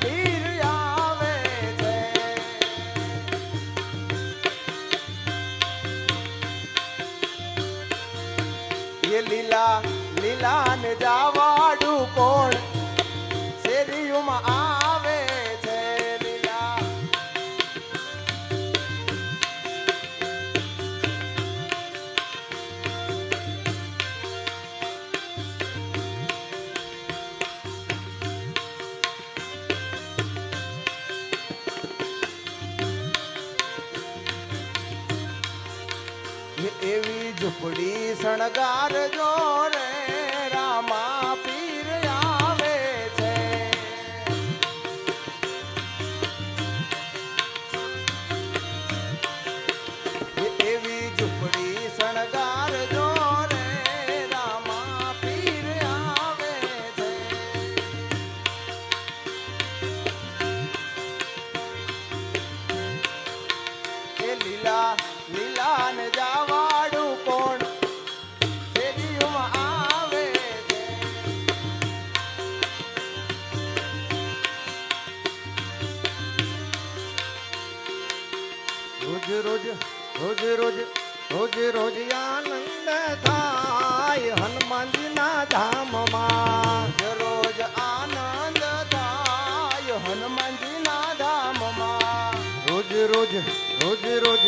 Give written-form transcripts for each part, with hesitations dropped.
પીર આવે છે. એ લીલા લીલા ને જાવાડું કોણ શેરીઓમાં આવે છે. લીલા એવી ઝૂંપડી શણગારજો રે રામા પીર આવે છે. એવી ઝૂંપડી શણગારજો રે રામા પીર આવે છે. એ લીલા લીલા ને જાવાડું કોણ શેરીઓમાં આવે છે. રોજ રોજ રોજ રોજ રોજ રોજ આનંદ થાય હનુમાનજીના ધામમાં. રોજ આનંદ થાય હનુમાનજીના ધામમાં. રોજ રોજ રોજ રોજ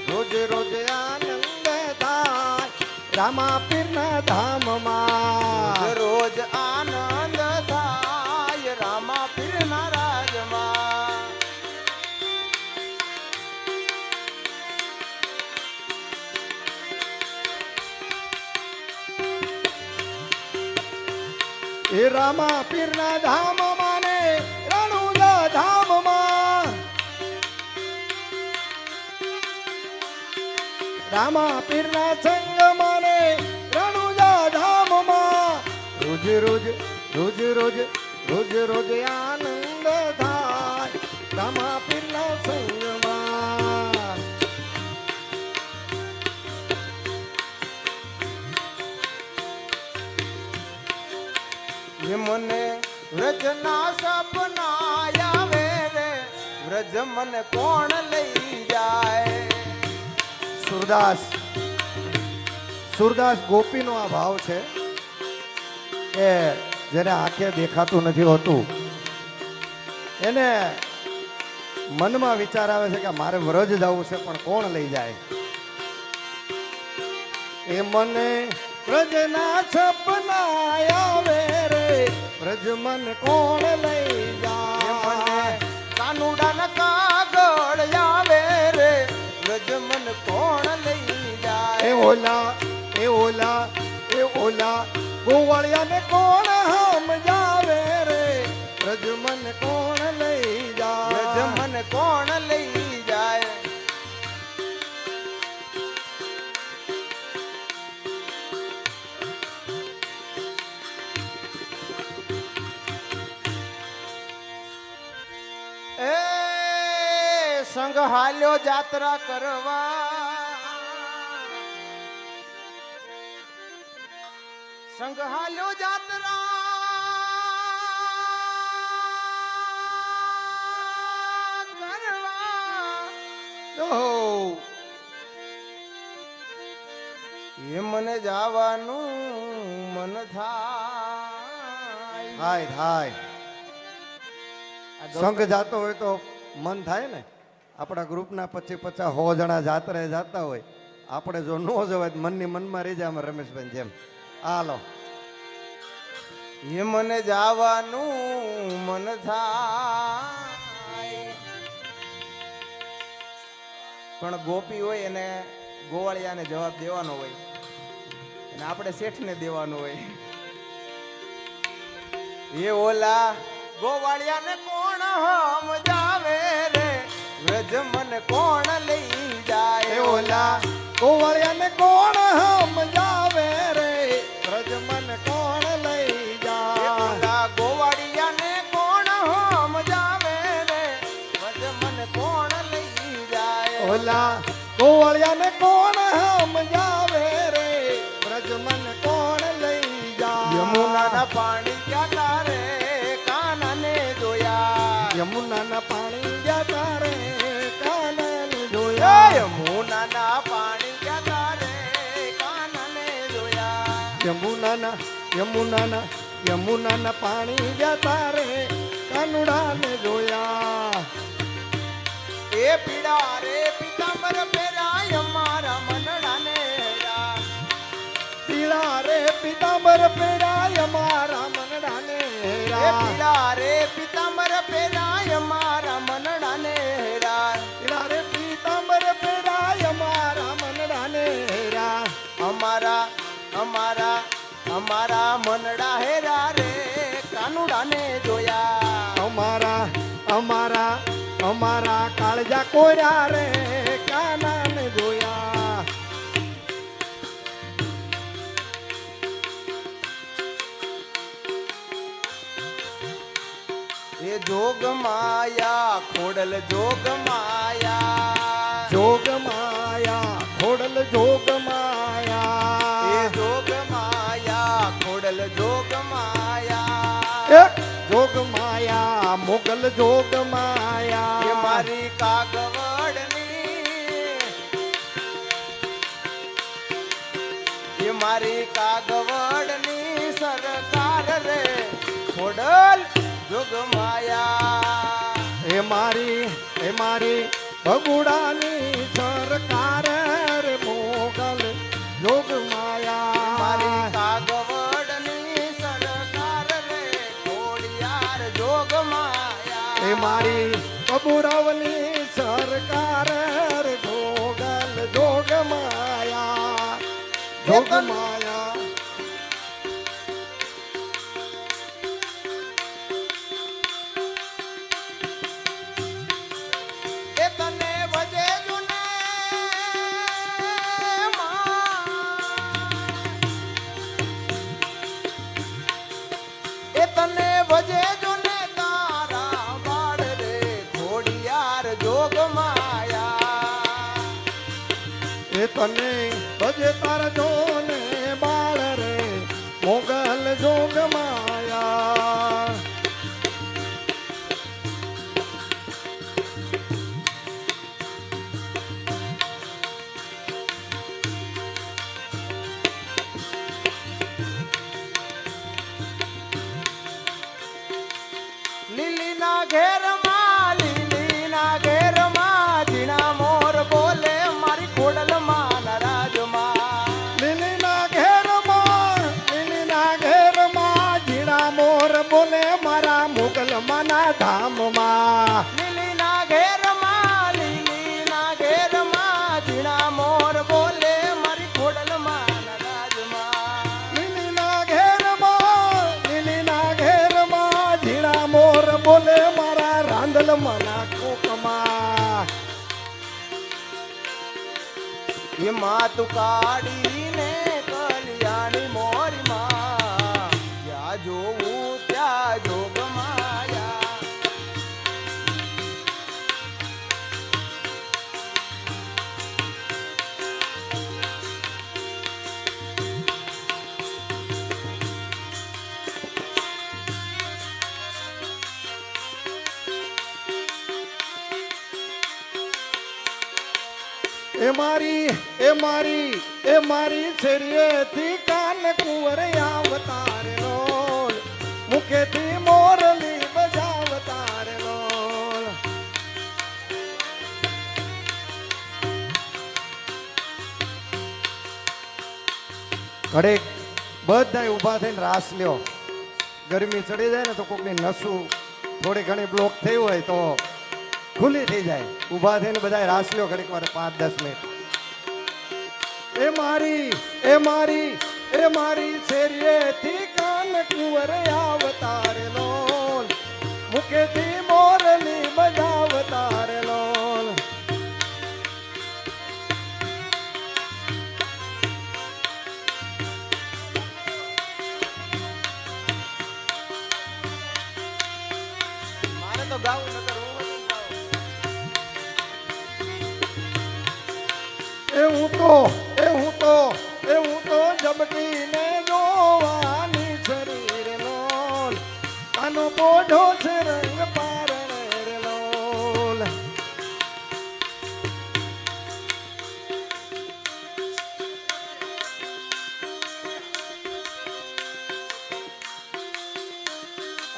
રોજ રોજ આનંદ થાય રામા પીરના ધામમાં. રોજ આનંદ થાય રામા પીરના રાજમાં. એ રામા પીરના ધામમાં ને રણુજા ધામમાં. રામા પીરના સંગમાં ને રણુજા ધામમાં. રોજ રોજ રોજ રોજ રોજ રોજ આનંદ થાય રામા પીરના સંગમાં. મને વ્રજના સપના આવે રે વ્રજ મને કોણ લઈ જાય. સુરદાસ સુરદાસ ગોપીનો આ ભાવ છે કે જેને આંખે દેખાતું નથી હોતું એને મનમાં વિચાર આવે છે કે મારે વ્રજ જવું છે પણ કોણ લઈ જાય. એ મને વ્રજના સપના આવે રે વ્રજ મન કોણ લઈ જાય. મને કાનુડાના કાગળ આવે રે વ્રજ મન કોણ લઈ જાય. એ ઓલા ગોવાળિયાને કોણ સમજાવે રે વ્રજ મન કોણ લઈ જાય. વ્રજ મન કોણ લઈ જાય. સંગ હાલ્યો જાત્રા કરવા. સંગ હાલ્યો જાત્રા કરવા. એ મને જવાનું મન થાય થાય. સંઘ જાતો હોય તો મન થાય ને. આપણા ગ્રુપના 50-50 જણા જાત્રાએ જતા હોય આપણે જો ન જવાય મનની મનમાં રહી જાય. રમેશભાઈ જેમ હાલો એ મને જવાનું મન થાય પણ ગોપી હોય એને ગોવાળિયાને જવાબ દેવાનો હોય અને આપણે શેઠને દેવાનો હોય. એ ઓલા ગોવાળિયાને કોણ સમજાવે રે વ્રજ મન કોણ લઈ જાય. ઓલા ગોવાળિયાને કોણ સમજાવે રે વ્રજ મન કોણ લઈ જાય. ઓલા ગોવાળિયાને કોણ સમજાવે રે વ્રજ મન કોણ લઈ જાય. ઓલા ગોવાળિયાને કોણ સમજાવે રે વ્રજ મન કોણ લઈ જાય. યમુનાના પાણી ક્યાં તારે કાનાને જોયા. યમુનાના પાણી ગયા તારે કાનને જોયા યમુનાના પાણી ગયા તારે કાનને જોયા યમુનાના પાણી ગયા તારે કાનુડાને જોયા એ પીડા રે પિતાંબર પેરાય અમારા મનડાને હેરા પીળા રે પિતાંબર પેરાય અમારા મનડાને એ હેરા પીડા રે પિતાંબર પેરાય અમારા મનડાને હેરા પીળા રે પિતાંબર પેરાય અમારા મનડાને હેરા અમારા અમારા અમારા મનડા હેરા રે કાનુડાને જોયા અમારા અમારા અમારા કાળજા કોર્યા રે કાનાને જોયા એ જોગ માયા ખોડલ જોગ માયા જોગ માયા ખોડલ જોગ એ માયા જોગ માયા ખોડલ જોગ માયા એક જોગ માયા મોગલ જોગ એ માયા મારી કાગવડની એ મારી કાગવડની સરકાર રે ખોડલ જોગ માયા એ મારી બગુડાની સરકાર રે મોગલ જોગ મારી માયા કાગવડની સરકાર રે ખોડિયાર જોગ માયા એ મારી બબુરાવની સરકાર રે જોગલ જોગ માયા જોગ માયા એ તને વજે જુને એ તને વજે જુને તારા બાળ રે ખોડિયાર જોગ માયા એ તને ભજે તાર જોને બાળ રે મોગલ જોગ માયા લીલીના ઘેરમાં લીલીના ઘેરમાં ઝીણા મોર બોલે મારી ખોડલમાં નરાજમાં લીલીના ઘેરમાં ઝીણા મોર બોલે મારા મોગલ માના ધામમાં લીલીના ઘેરમાં ઝીણા મોર બોલે મારી ખોડલમાં નરાજમાં લીલીના ઘેરમાં ઝીણા મોર બોલે મારા રાંદલ માના કોકમાં એ માતુ કાઢીને કલ્યાણી મોરીમાં જ્યાં જોવું ત્યાં જોગ માયા એ મારી શરીરેથી કાન કુંવર આવતાર લોલ મુખેથી મોરલી બજાવતાર લોલ ઘડીક બધા ઊભા થઈને રાસ લ્યો ગરમી ચડી જાય ને તો કોકની નસું થોડી ઘણી બ્લોક થઈ હોય તો ખુલ્લી થઈ જાય ઊભા થઈને બધા રાસ લ્યો ઘડીક વાર 5-10 મિનિટ એ મારી શેરીએથી કાન કુંવર આવતાર લોલ મુખેથી મોરલી બજાવતાર લોલ મારે તો ગાવું નકર હું હું તો જબકીને જોવાની શરીર લોલ કાનો પોઢો છે રંગ પારણે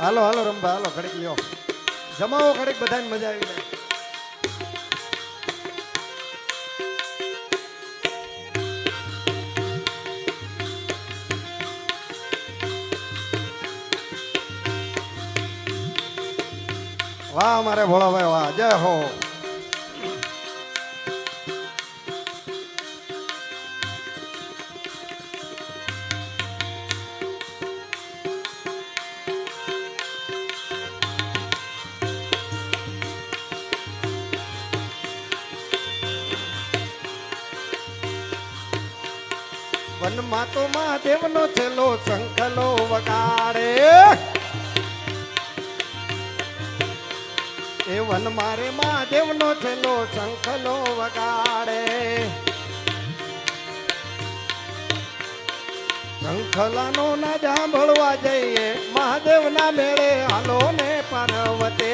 હાલો હાલો રંભા હાલો ઘડીક લ્યો જમાવો ઘડીક બધાને મજા આવી જાય વાહ મારે ભોળાભાઈ વાહ જય હો વનમાં તો મહાદેવનો છેલ્લો શંખલો વગાડે એ વન મારે મહાદેવનો છેલ્લો શંખલો વગાડે શંખલાનો ના સાંભળવા જઈએ મહાદેવના મેળે હાલો ને પાર્વતે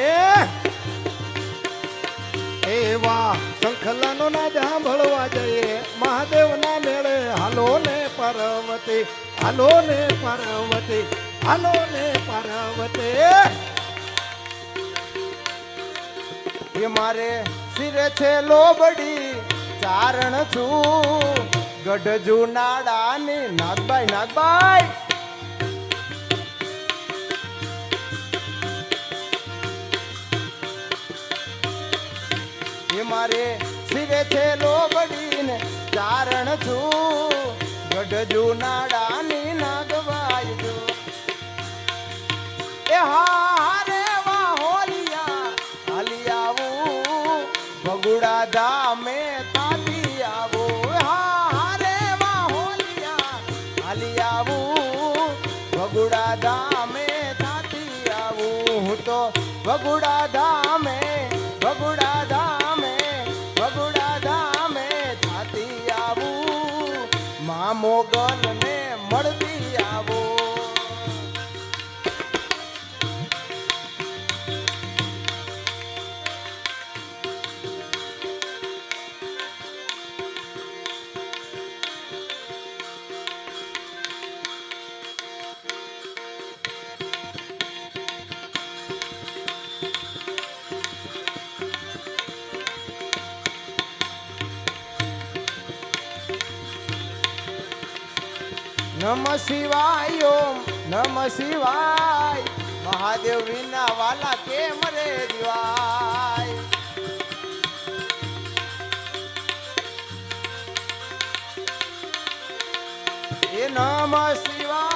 એવા શંખલાનો ના સાંભળવા જઈએ મહાદેવના મેળે હાલો ને પાર્વતી હાલો ને પાર્વતી હાલો ને પાર્વતી એ મારે સિરે છે લોબડી ચારણ છું ગઢ જુનાડાની નાગબાઈ નાગબાઈ એ મારે સિરે છે લોબડી ને ચારણ છું ગઢ જુનાડાની નાગબાઈ જો એ હા રે વાહ હોલિયા હાલી આવું ભગુડા ધામે તાતી આવું હા રે વાહ હોલિયા હાલી આવું ભગુડા ધામે તાતી આવું હું તો ભગુડા ધામે ભગુડા ધામે ભગુડા ધામે તાતી આવું મા મોગલ ને મળતી આવું નમ શિવાય ઓમ નમ શિવાય મહાદેવ વિના વાલા કેમ રે દિવાય એ નમ શિવાય